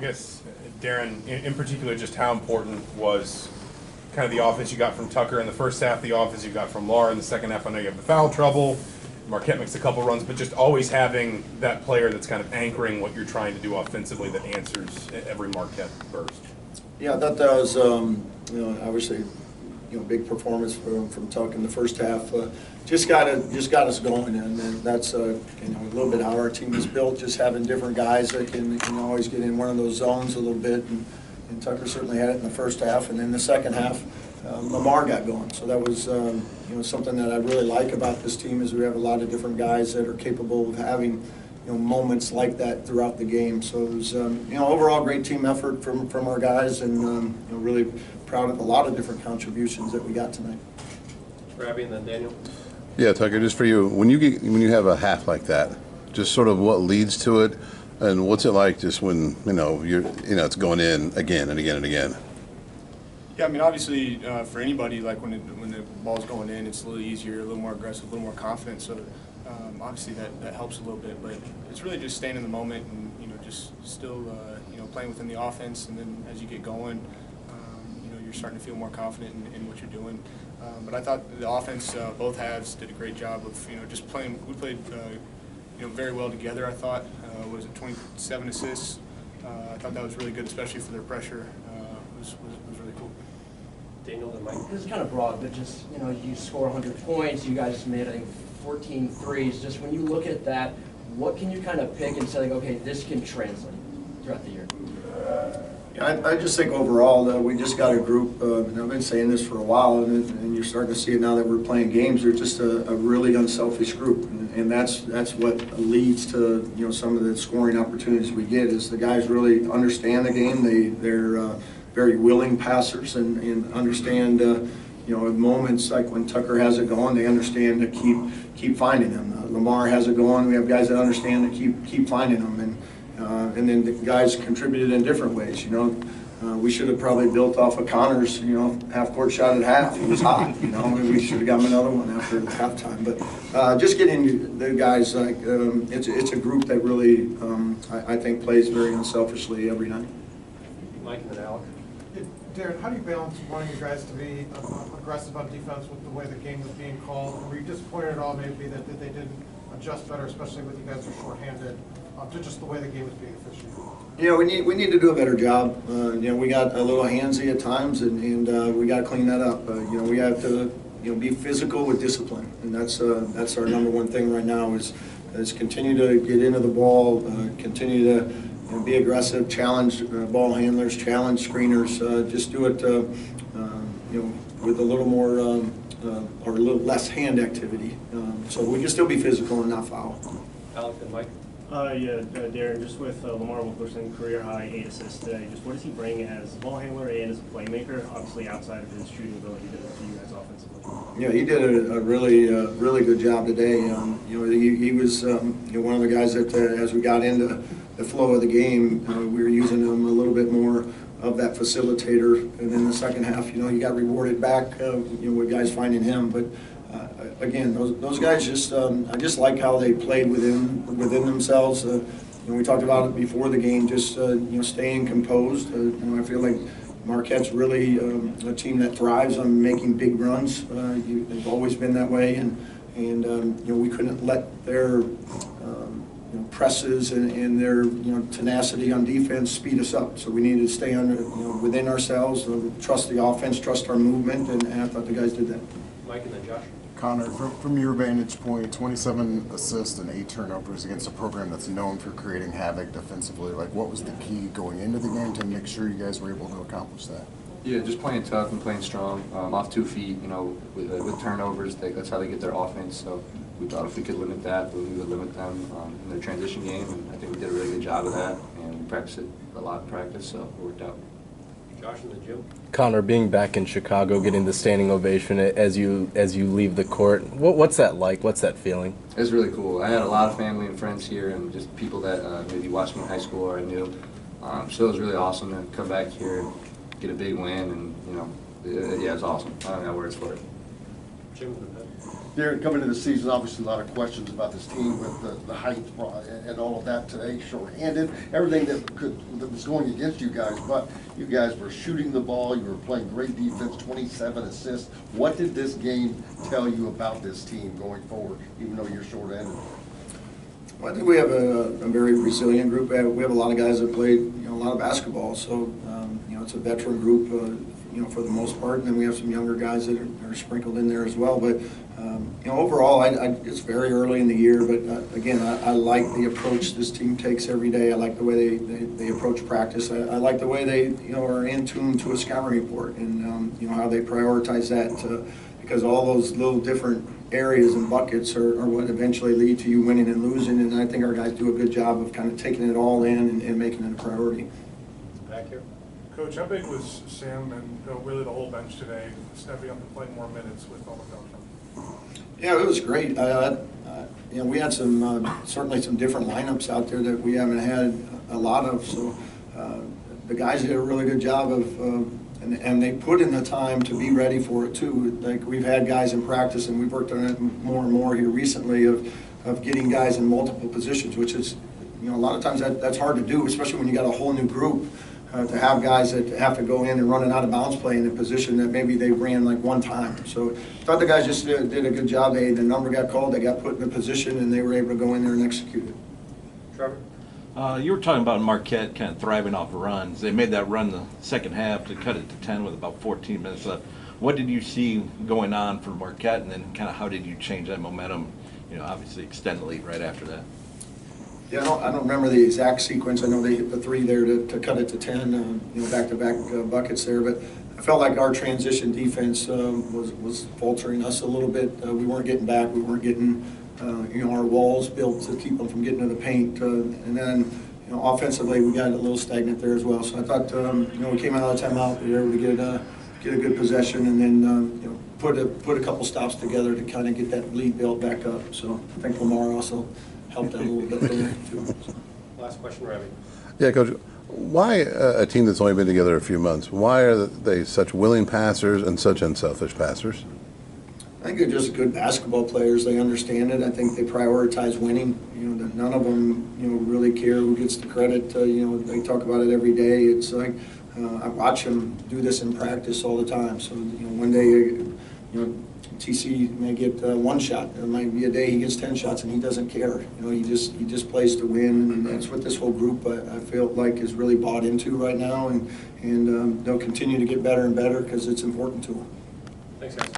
guess, Darren, in particular, just how important was kind of the offense you got from Tucker in the first half, the offense you got from Lahr in the second half? I know you have the foul trouble. Marquette makes a couple runs, but just always having that player that's kind of anchoring what you're trying to do offensively that answers every Marquette burst. Yeah, I thought that was, obviously, big performance from Tuck in the first half. Just got us going, and that's a little bit how our team is built. Just having different guys that can always get in one of those zones a little bit, and Tucker certainly had it in the first half, and then the second half, Lamar got going. So that was something that I really like about this team is we have a lot of different guys that are capable of having moments like that throughout the game. So it was overall great team effort from our guys, and really proud of a lot of different contributions that we got tonight. Robbie and then Daniel. Yeah, Tucker, just for you, when you have a half like that, just sort of what leads to it, and what's it like just when it's going in again and again and again. Yeah, I mean, obviously, for anybody, like when the ball's going in, it's a little easier, a little more aggressive, a little more confident. So obviously that helps a little bit, but it's really just staying in the moment and just still playing within the offense, and then as you get going, you're starting to feel more confident in what you're doing. But I thought the offense, both halves, did a great job of just playing. We played very well together. I thought was it 27 assists. I thought that was really good, especially for their pressure. Was really cool. Daniel and Mike. This is kind of broad, but just you score 100 points. You guys made I think 14 threes. Just when you look at that, what can you kind of pick and say like, okay, this can translate throughout the year? Yeah, I just think overall that we just got a group, and I've been saying this for a while, and you're starting to see it now that we're playing games. They're just a really unselfish group, and that's what leads to some of the scoring opportunities we get. Is the guys really understand the game. They're very willing passers and understand moments like when Tucker has it going, they understand to keep finding them. Lamar has it going. We have guys that understand to keep finding them, and then the guys contributed in different ways. We should have probably built off of Conor's, half-court shot at half. He was hot, we should have got him another one after halftime. But just getting the guys, like, it's a group that really, I think, plays very unselfishly every night. Mike and then Alec. Darren, how do you balance wanting you guys to be aggressive on defense with the way the game was being called? Were you disappointed at all maybe that they didn't adjust better, especially with you guys are shorthanded, to just the way the game was being officiated? We need to do a better job. We got a little handsy at times, and we got to clean that up. We have to be physical with discipline, and that's our number one thing right now is continue to get into the ball, continue to be aggressive, challenge ball handlers, challenge screeners. Just do it with a little more or a little less hand activity, so we can still be physical and not foul. Alec and Mike. Darren, just with Lamar Wilkerson, career high 8 assists today, just what does he bring as a ball handler and as a playmaker, obviously outside of his shooting ability to you guys offensively? Yeah, he did a really good job today. He was one of the guys that as we got into the flow of the game, we were using him a little bit more of that facilitator, and then the second half, he got rewarded back, with guys finding him. But again, those guys I just like how they played within themselves. We talked about it before the game, just staying composed. I feel like Marquette's really a team that thrives on making big runs. They've always been that way, and we couldn't let their presses and their tenacity on defense speed us up. So we needed to stay within ourselves, trust the offense, trust our movement, and I thought the guys did that. Mike and then Josh. Conor, from your vantage point, 27 assists and 8 turnovers against a program that's known for creating havoc defensively. Like, what was the key going into the game to make sure you guys were able to accomplish that? Yeah, just playing tough and playing strong, off 2 feet. With turnovers, that's how they get their offense. So we thought if we could limit that, we would limit them in their transition game, and I think we did a really good job of that. And we practiced it a lot in practice, so it worked out. Josh and then Jim. Conor, being back in Chicago, getting the standing ovation as you leave the court, what's that like? What's that feeling? It's really cool. I had a lot of family and friends here, and just people that maybe watched me in high school or I knew. So it was really awesome to come back here and get a big win, and yeah, it's awesome. I don't know words for it. Jim in the pen. Darren, coming into the season, obviously a lot of questions about this team with the height and all of that today, short-handed, everything that was going against you guys. But you guys were shooting the ball, you were playing great defense, 27 assists. What did this game tell you about this team going forward, even though you're short-handed? Well, I think we have a very resilient group. We have a lot of guys that played, a lot of basketball. So, it's a veteran group, for the most part. And then we have some younger guys that are sprinkled in there as well. But, overall, it's very early in the year. But, again, I like the approach this team takes every day. I like the way they approach practice. I like the way they, are in tune to a scouting report and, how they prioritize that because all those little different areas and buckets are what eventually lead to you winning and losing, and I think our guys do a good job of kind of taking it all in and making it a priority. Back here. Coach, how big was Sam and really the whole bench today stepping up and playing more minutes with all the downtime? Yeah, it was great. We had certainly some different lineups out there that we haven't had a lot of, so the guys did a really good job of and they put in the time to be ready for it too. Like we've had guys in practice, and we've worked on it more and more here recently of getting guys in multiple positions, which is, a lot of times that's hard to do, especially when you got a whole new group. To have guys that have to go in and run an out of bounds play in a position that maybe they ran like one time. So I thought the guys just did a good job. The number got called, they got put in a position, and they were able to go in there and execute it. Trevor? You were talking about Marquette kind of thriving off runs. They made that run the second half to cut it to 10 with about 14 minutes left. What did you see going on for Marquette, and then kind of how did you change that momentum, obviously extend the lead right after that? Yeah, I don't remember the exact sequence. I know they hit the three there to cut it to 10, back-to-back buckets there. But I felt like our transition defense was faltering us a little bit. We weren't getting back. We weren't getting, our walls built to keep them from getting to the paint. And then, offensively, we got a little stagnant there as well. So I thought, we came out of the timeout. We were able to get a good possession, and then, put a couple stops together to kind of get that lead built back up. So I think Lamar also helped that a little bit there too. So. Last question, Ravi. Yeah, Coach, why a team that's only been together a few months, why are they such willing passers and such unselfish passers? I think they're just good basketball players. They understand it. I think they prioritize winning. None of them, really care who gets the credit. They talk about it every day. It's like I watch them do this in practice all the time. So, one day, TC may get one shot. There might be a day he gets 10 shots and he doesn't care. He just plays to win, and that's what this whole group I feel like is really bought into right now, and they'll continue to get better and better because it's important to them. Thanks, guys.